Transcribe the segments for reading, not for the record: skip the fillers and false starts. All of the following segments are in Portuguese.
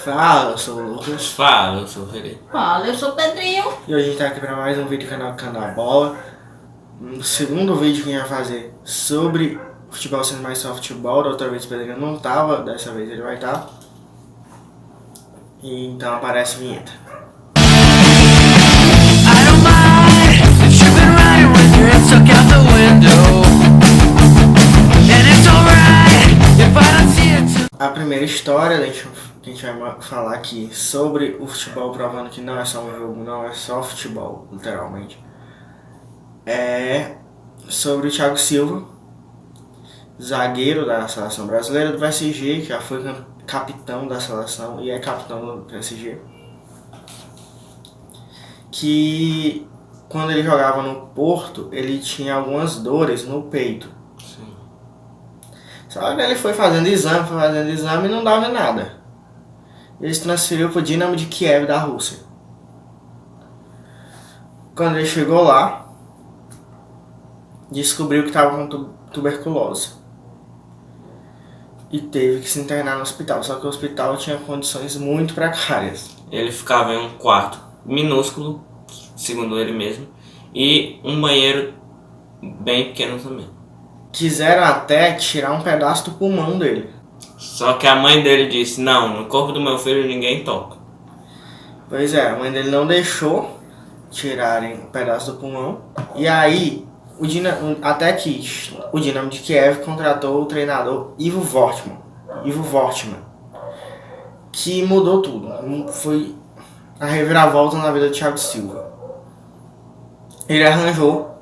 Fala, eu sou o Lucas. Fala, eu sou o Felipe. Fala, eu sou o Pedrinho. E hoje a gente tá aqui pra mais um vídeo do canal Bola. Um segundo vídeo que a gente vai fazer sobre futebol sendo mais só futebol. Da outra vez o Pedrinho não tava, dessa vez ele vai estar. E então aparece a vinheta. I don't mind if you've been riding with your head stuck out the window. And it's alright if I don't see it. A primeira história que a gente vai falar aqui sobre o futebol, provando que não é só um jogo, não é só futebol, literalmente. É sobre o Thiago Silva, zagueiro da seleção brasileira do PSG, que já foi capitão da seleção e é capitão do PSG. Que quando ele jogava no Porto, ele tinha algumas dores no peito. Sim. Só que ele foi fazendo exame e não dava nada. Ele se transferiu para o Dinamo de Kiev da Rússia. Quando ele chegou lá, descobriu que estava com tuberculose. E teve que se internar no hospital. Só que o hospital tinha condições muito precárias. Ele ficava em um quarto minúsculo, segundo ele mesmo, e um banheiro bem pequeno também. Quiseram até tirar um pedaço do pulmão dele. Só que a mãe dele disse, não, no corpo do meu filho ninguém toca. Pois é, a mãe dele não deixou tirarem um pedaço do pulmão. E aí, até que o Dinamo de Kiev contratou o treinador Ivo Wortmann, que mudou tudo. Foi a reviravolta na vida do Thiago Silva. Ele arranjou...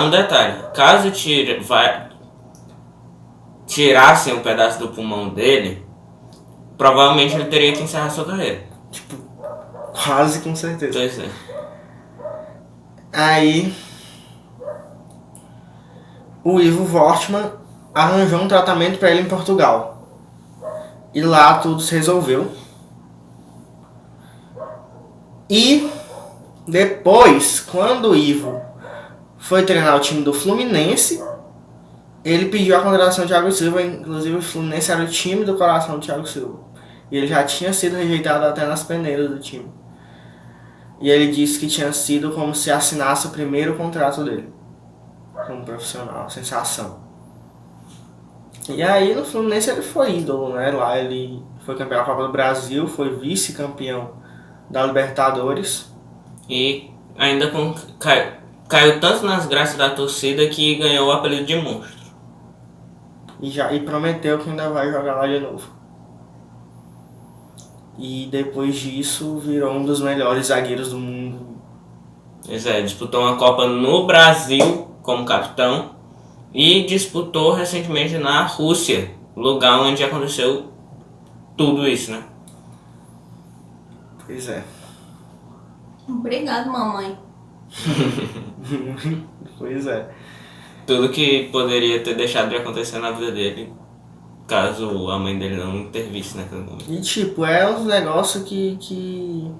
Um detalhe, caso tirassem um pedaço do pulmão dele, provavelmente ele teria que encerrar sua carreira. Tipo, quase com certeza. Pois é. Aí, o Ivo Wortmann arranjou um tratamento para ele em Portugal. E lá tudo se resolveu. E depois, quando o Ivo foi treinar o time do Fluminense, ele pediu a contratação do Thiago Silva. Inclusive o Fluminense era o time do coração do Thiago Silva. E ele já tinha sido rejeitado até nas peneiras do time. E ele disse que tinha sido como se assinasse o primeiro contrato dele como profissional, sensação. E aí no Fluminense ele foi ídolo, né? Lá ele foi campeão da Copa do Brasil, foi vice-campeão da Libertadores. E ainda caiu tanto nas graças da torcida que ganhou o apelido de monstro. E prometeu que ainda vai jogar lá de novo. E depois disso virou um dos melhores zagueiros do mundo. Pois é, disputou uma Copa no Brasil como capitão e disputou recentemente na Rússia, lugar onde aconteceu tudo isso, né? Pois é. Obrigado, mamãe. Pois é. Tudo que poderia ter deixado de acontecer na vida dele, caso a mãe dele não intervisse naquele momento. E tipo, é uns negócios que...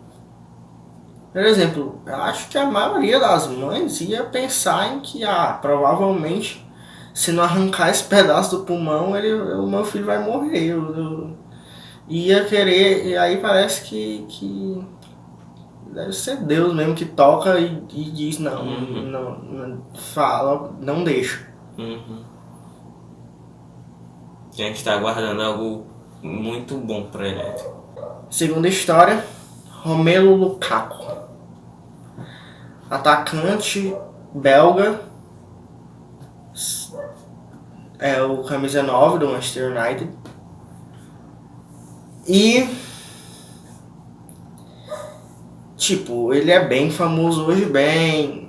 Por exemplo, eu acho que a maioria das mães ia pensar em que, provavelmente, se não arrancar esse pedaço do pulmão, o meu filho vai morrer. Ia querer, e aí parece que deve ser Deus mesmo que toca e diz não fala, não deixa. A gente tá aguardando algo muito bom pra ele. Segunda história, Romelu Lukaku, atacante belga, é o camisa 9 do Manchester United. E tipo, ele é bem famoso hoje, bem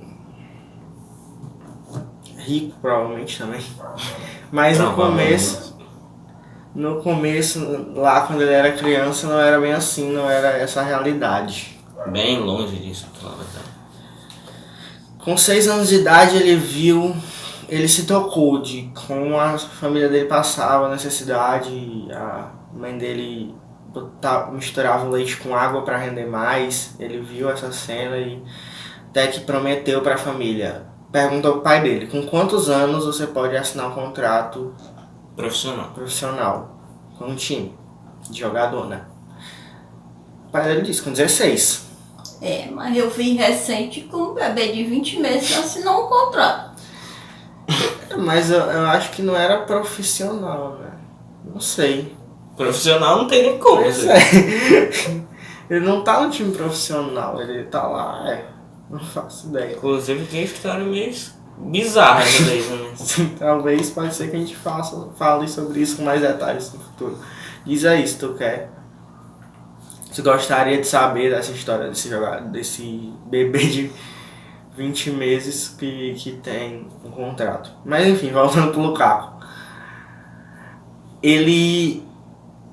rico provavelmente também. Mas no começo, lá quando ele era criança, não era bem assim, não era essa a realidade. Bem longe disso, pra falar a verdade. Com 6 anos de idade ele se tocou de como a família dele passava necessidade, a mãe dele misturava o leite com água para render mais. Ele viu essa cena e até que prometeu para a família. Perguntou ao pai dele, com quantos anos você pode assinar um contrato profissional com um time de jogador, né? pai dele disse, com 16. É, mas eu vi recente que um bebê de 20 meses assinou um contrato. Mas eu acho que não era profissional, velho. Não sei. Profissional não tem nem como. Pois assim. é. Ele não tá no time profissional, ele tá lá, não faço ideia. Inclusive tem história meio bizarra daí também. Talvez pode ser que a gente fale sobre isso com mais detalhes no futuro. Diz aí se tu quer. Se gostaria de saber dessa história desse bebê de 20 meses que tem um contrato. Mas enfim, voltando pro Lukaku. Ele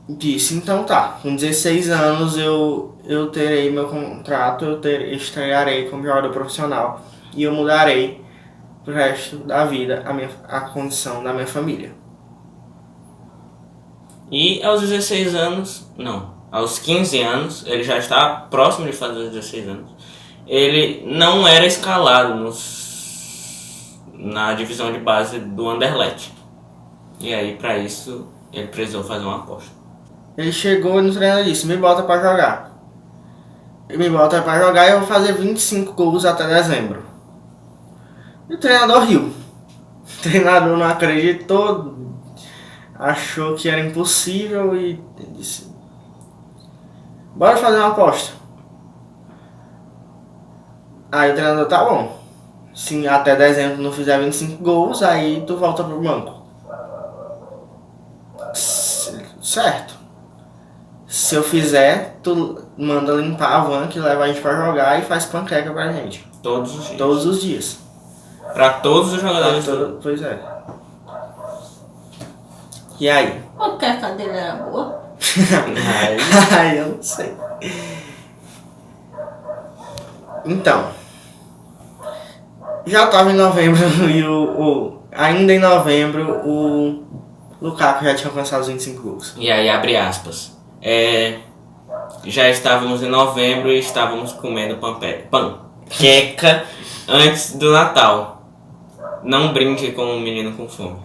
disse, então tá, com 16 anos eu terei meu contrato, estrearei como jogador profissional e eu mudarei pro resto da vida a condição da minha família. E aos 16 anos, não, aos 15 anos, ele já está próximo de fazer os 16 anos, ele não era escalado na divisão de base do Anderlecht. E aí, pra isso, ele precisou fazer uma aposta. Ele chegou no treinador e disse, me bota pra jogar. Me bota pra jogar e eu vou fazer 25 gols até dezembro. E o treinador riu. O treinador não acreditou, achou que era impossível e disse, bora fazer uma aposta. Aí o treinador, tá bom. Se até dezembro não fizer 25 gols, aí tu volta pro banco. Certo. Se eu fizer, tu manda limpar a van que leva a gente pra jogar e faz panqueca pra gente. Todos os dias. Todos os dias. Pra todos os jogadores. Pois é. E aí? Porque a cadeira era boa. Aí, Ai, eu não sei. Então. Já tava em novembro e ainda em novembro o Lukaku já tinha alcançado os 25 gols. e aí, abre aspas. Já estávamos em novembro e estávamos comendo panqueca antes do Natal. Não brinque com um menino com fome.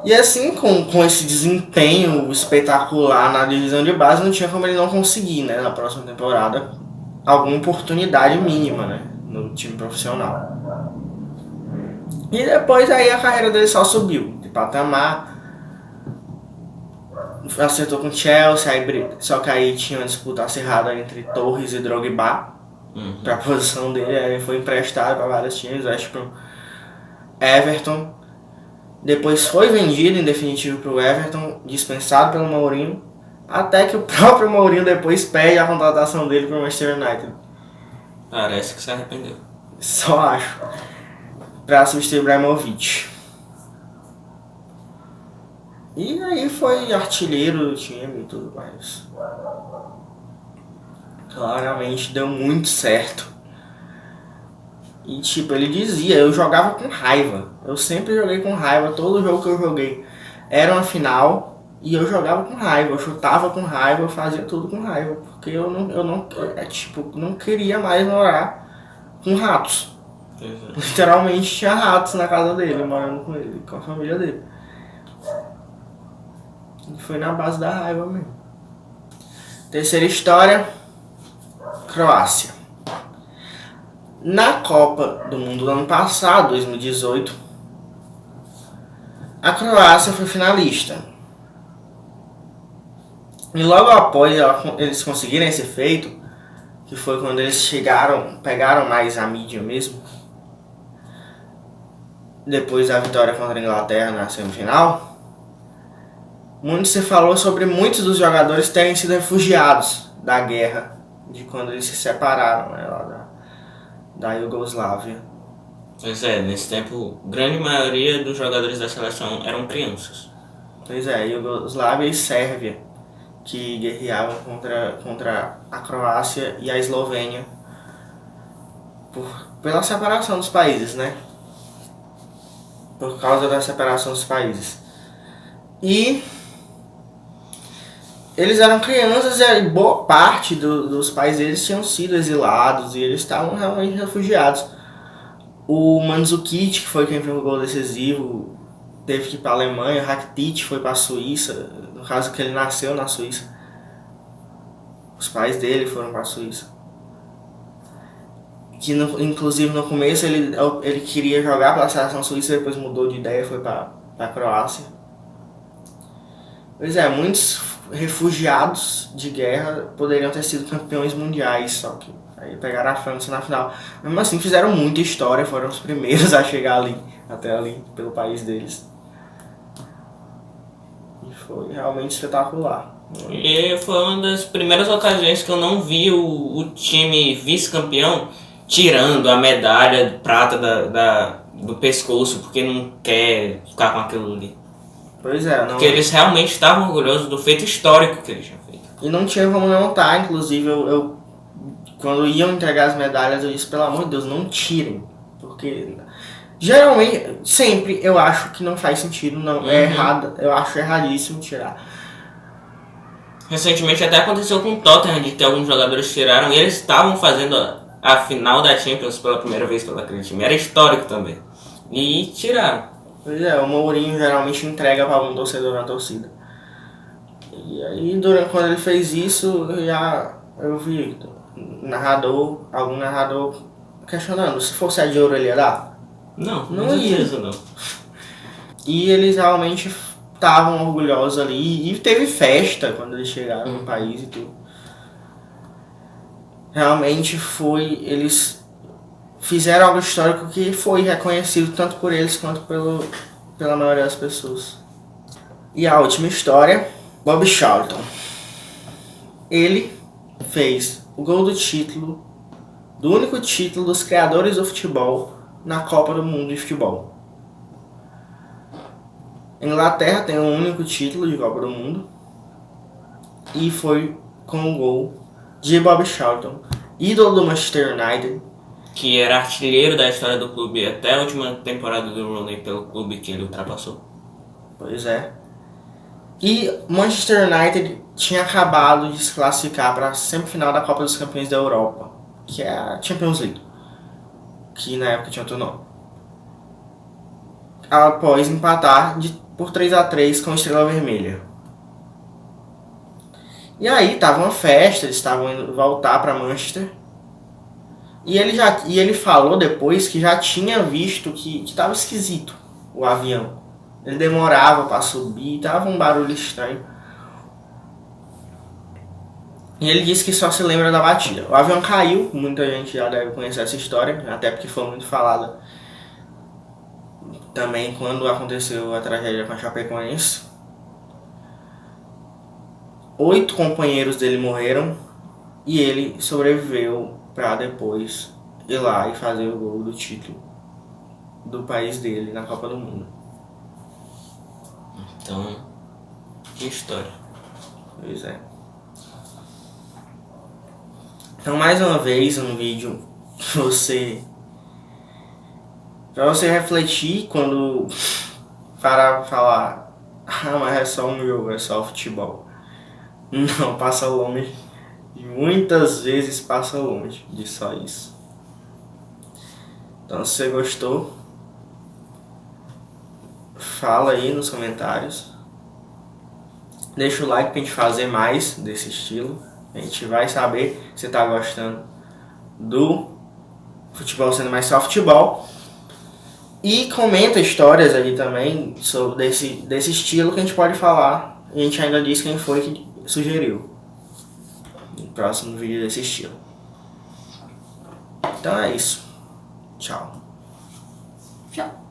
E assim, com esse desempenho espetacular na divisão de base, não tinha como ele não conseguir, né, na próxima temporada, alguma oportunidade mínima, né, no time profissional. E depois aí a carreira dele só subiu de patamar. Acertou com o Chelsea, só que aí tinha uma disputa acirrada entre Torres e Drogba pra posição dele. Aí ele foi emprestado para vários times, West Brom, Everton. Depois foi vendido em definitivo pro Everton, dispensado pelo Mourinho, até que o próprio Mourinho depois pede a contratação dele pro Manchester United. Parece que se arrependeu. Só acho. Pra substituir o Ibrahimovic. E aí foi artilheiro do time e tudo mais. Claramente deu muito certo. E tipo, ele dizia, eu jogava com raiva. Eu sempre joguei com raiva, todo jogo que eu joguei era uma final e eu jogava com raiva, eu chutava com raiva, eu fazia tudo com raiva, porque eu não queria mais morar com ratos. Literalmente tinha ratos na casa dele, morando com ele, com a família dele. E foi na base da raiva mesmo. Terceira história, Croácia. Na Copa do Mundo do ano passado, 2018, a Croácia foi finalista. E logo após eles conseguirem esse feito, que foi quando eles pegaram mais a mídia mesmo, depois da vitória contra a Inglaterra na semifinal, muito se falou sobre muitos dos jogadores terem sido refugiados da guerra, de quando eles se separaram, né, lá da Iugoslávia. Pois é, nesse tempo, grande maioria dos jogadores da seleção eram crianças. Pois é, Iugoslávia e Sérvia, que guerreavam contra a Croácia e a Eslovênia pela separação dos países, né? Por causa da separação dos países. E eles eram crianças e boa parte dos pais deles tinham sido exilados e eles estavam realmente refugiados. O Mandzukic, que foi quem fez o gol decisivo, teve que ir para a Alemanha. O Rakitic foi para a Suíça, No caso que ele nasceu na Suíça. Os pais dele foram para a Suíça. Que inclusive no começo ele queria jogar pela seleção suíça, depois mudou de ideia e foi para a Croácia. Pois é, muitos refugiados de guerra poderiam ter sido campeões mundiais, só que aí pegaram a França na final. Mesmo assim fizeram muita história, foram os primeiros a chegar ali, até ali, pelo país deles. E foi realmente espetacular. E foi uma das primeiras ocasiões que eu não vi o time vice-campeão tirando a medalha de prata do pescoço, porque não quer ficar com aquilo ali. Pois é, não... Porque eles realmente estavam orgulhosos do feito histórico que eles tinham feito. E não tinha como não estar, inclusive eu quando iam entregar as medalhas eu disse, pelo amor de Deus, não tirem. Porque geralmente, sempre eu acho que não faz sentido, não é errado, eu acho erradíssimo tirar. Recentemente até aconteceu com o Tottenham, de que alguns jogadores tiraram e eles estavam fazendo a final da Champions pela primeira vez pelo aquele time. Era histórico também. E tiraram. Pois é, o Mourinho geralmente entrega para algum torcedor na torcida. E aí, quando ele fez isso, eu vi algum narrador questionando, se fosse a de ouro ele ia dar? Não ia isso não. E eles realmente estavam orgulhosos ali, e teve festa quando eles chegaram no país e tudo. Realmente eles fizeram algo histórico que foi reconhecido tanto por eles quanto pela maioria das pessoas. E a última história, Bobby Charlton. Ele fez o gol do título, do único título dos criadores do futebol na Copa do Mundo de Futebol. A Inglaterra tem um único título de Copa do Mundo e foi com o gol de Bobby Charlton, ídolo do Manchester United, Que era artilheiro da história do clube até a última temporada do Rooney pelo clube que ele ultrapassou. Pois é. E Manchester United tinha acabado de se classificar para a semifinal da Copa dos Campeões da Europa, que é a Champions League, que na época tinha outro nome. Após empatar por 3-3 com a Estrela Vermelha. E aí tava uma festa, eles estavam indo voltar para Manchester. E ele falou depois que já tinha visto que tava esquisito o avião. Ele demorava para subir, tava um barulho estranho. E ele disse que só se lembra da batida. O avião caiu, muita gente já deve conhecer essa história, até porque foi muito falada também quando aconteceu a tragédia com a Chapecoense. 8 companheiros dele morreram e ele sobreviveu para depois ir lá e fazer o gol do título do país dele na Copa do Mundo. Então, que história. Pois é. Então, mais uma vez, um vídeo pra você refletir quando parar pra falar, mas é só um jogo, é só futebol. Não, passa longe. E muitas vezes passa longe de só isso. Então, se você gostou, fala aí nos comentários. Deixa o like pra gente fazer mais desse estilo. A gente vai saber se você tá gostando do futebol sendo mais só futebol. E comenta histórias aí também sobre desse estilo que a gente pode falar. A gente ainda diz quem foi que sugeriu no próximo vídeo desse estilo. Então é isso. Tchau. Tchau.